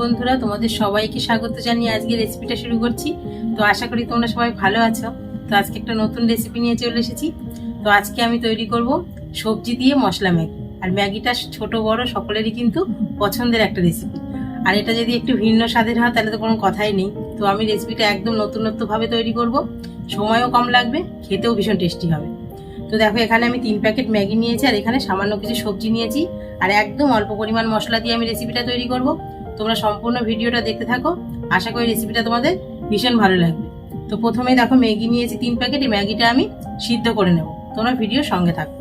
বন্ধুরা, তোমাদের সবাইকে স্বাগত জানিয়ে আজকে রেসিপিটা শুরু করছি। তো আশা করি তোমরা সবাই ভালো আছো। তো আজকে একটা নতুন রেসিপি নিয়ে চলে এসেছি। তো আজকে আমি তৈরি করব সবজি দিয়ে মশলা ম্যাগি। আর ম্যাগিটা ছোট বড় সকলেরই কিন্তু পছন্দের একটা রেসিপি। আর এটা যদি একটু ভিন্ন স্বাদের হয় তাহলে তো কোনো কথাই নেই। তো আমি রেসিপিটা একদম নতুনত্বভাবে তৈরি করব, সময়ও কম লাগবে, খেতেও ভীষণ টেস্টি হবে। তো দেখো, এখানে আমি 3 প্যাকেট ম্যাগি নিয়েছি, আর এখানে সামান্য কিছু সবজি নিয়েছি, আর একদম অল্প পরিমাণ মশলা দিয়ে আমি রেসিপিটা তৈরি করব। তোমরা সম্পূর্ণ ভিডিওটা দেখতে থাকো, আশা করি রেসিপিটা তোমাদের ভীষণ ভালো লাগবে। তো প্রথমেই দেখো, ম্যাগি নিয়েছি 3 প্যাকেট। এই ম্যাগিটা আমি সিদ্ধ করে নেব, তোমরা ভিডিওর সঙ্গে থাকো।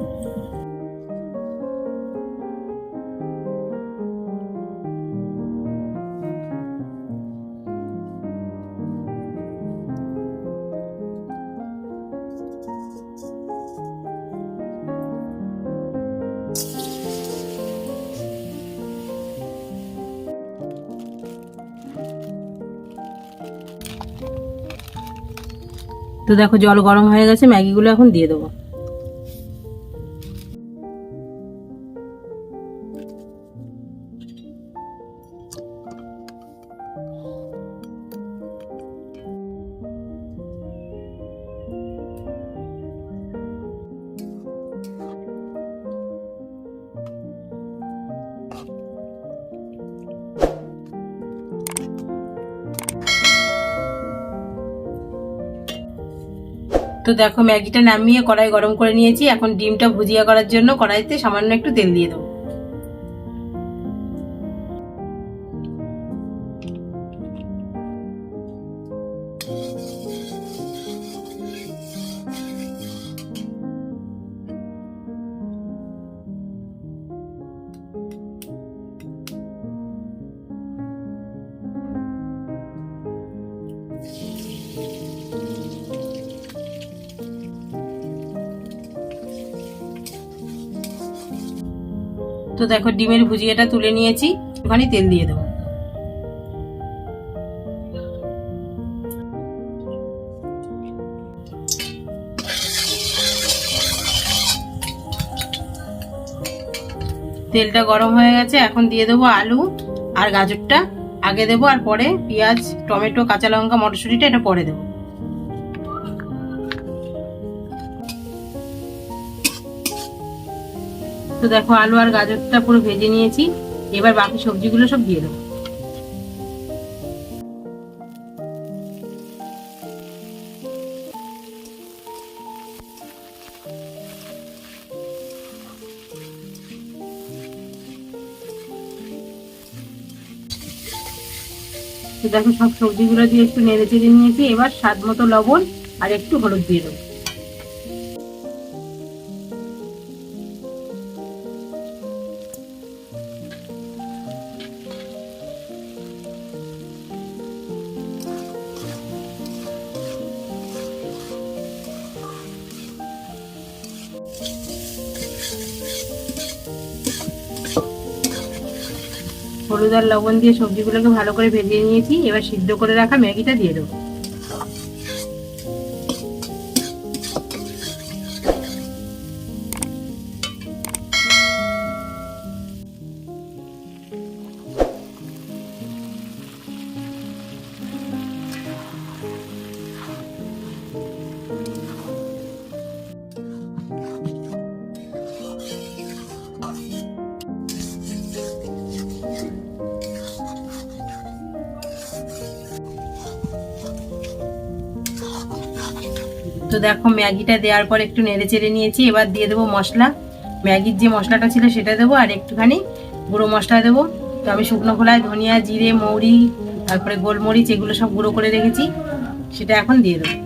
তো দেখো, জল গরম হয়ে গেছে, ম্যাগিগুলো এখন দিয়ে দেবো। তো দেখো, ম্যাগিটা নামিয়ে কড়াই গরম করে নিয়েছি। এখন ডিমটা ভুজিয়া করার জন্য কড়াইতে সামান্য একটু তেল দিয়ে দেবো। তো দেখো, ডিমের ভুজিয়াটা তুলে নিয়েছি, একটুখানি তেল দিয়ে দেবো। তেলটা গরম হয়ে গেছে, এখন দিয়ে দেবো আলু আর গাজরটা। আগে দেবো, আর পরে পেঁয়াজ, টমেটো, কাঁচা লঙ্কা, মটরশুঁটিটা এটা পরে দেবো। তো দেখো, আলু আর গাজরটা পুরো ভেজে নিয়েছি, এবার বাকি সবজিগুলো সব দিয়ে দেবো। তো দেখো, সব সবজিগুলো দিয়ে একটু নেড়ে চেড়ে নিয়েছি, এবার স্বাদ মতো লবণ আর একটু হলুদ দিয়ে দেবো। হলুদ আর লবণ দিয়ে সবজিগুলোকে ভালো করে ভেজে নিয়েছি, এবার সিদ্ধ করে রাখা ম্যাগিটা দিয়ে দেবো। তো দেখো, ম্যাগিটা দেওয়ার পর একটু নেড়ে চেড়ে নিয়েছি, এবার দিয়ে দেবো মশলা। ম্যাগির যে মশলাটা ছিল সেটা দেবো, আর একটুখানি গুঁড়ো মশলা দেবো। তো আমি শুকনো খোলায় ধনিয়া, জিরে, মৌরি, তারপরে গোলমরিচ, এগুলো সব গুঁড়ো করে রেখেছি, সেটা এখন দিয়ে দেবো।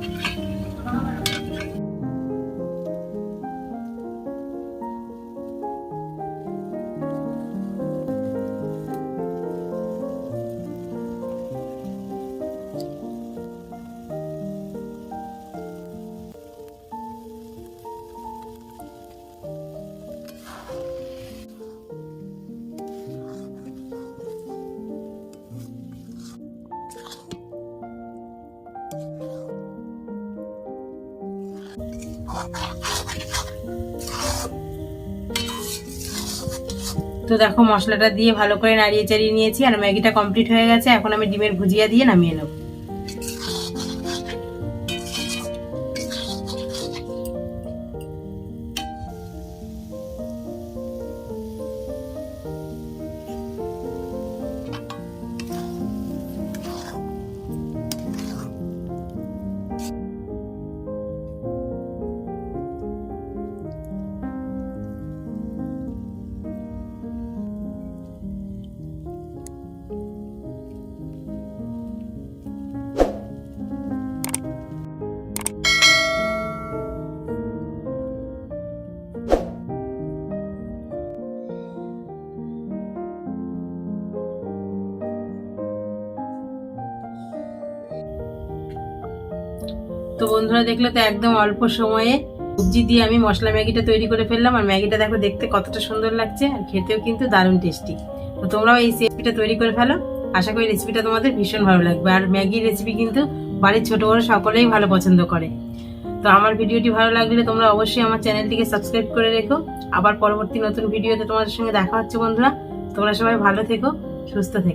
তো দেখো মশলাটা দিয়ে ভালো করে নাড়িয়ে চাড়িয়ে নিয়েছি আর ম্যাগিটা কমপ্লিট হয়ে গেছে। এখন আমি ডিমের ভুজিয়া দিয়ে নামিয়ে নেব। তো বন্ধুরা দেখলে তো একদম অল্প সময়ে সবজি দিয়ে আমি মশলা ম্যাগিটা তৈরি করে ফেললাম। আর ম্যাগিটা দেখো দেখতে কতটা সুন্দর লাগছে আর খেতেও কিন্তু দারুণ টেস্টি। তো তোমরাও এই রেসিপিটা তৈরি করে ফেলো। আশা করি রেসিপিটা তোমাদের ভীষণ ভালো লাগবে। আর ম্যাগির রেসিপি কিন্তু বাড়ির ছোট বড় সকলেই ভালো পছন্দ করে। তো আমার ভিডিওটি ভালো লাগলে তোমরা অবশ্যই আমার চ্যানেলটিকে সাবস্ক্রাইব করে রেখো। আবার পরবর্তী নতুন ভিডিওতে তোমাদের সঙ্গে দেখা হচ্ছে বন্ধুরা। তোমরা সবাই ভালো থেকো, সুস্থ থেকো।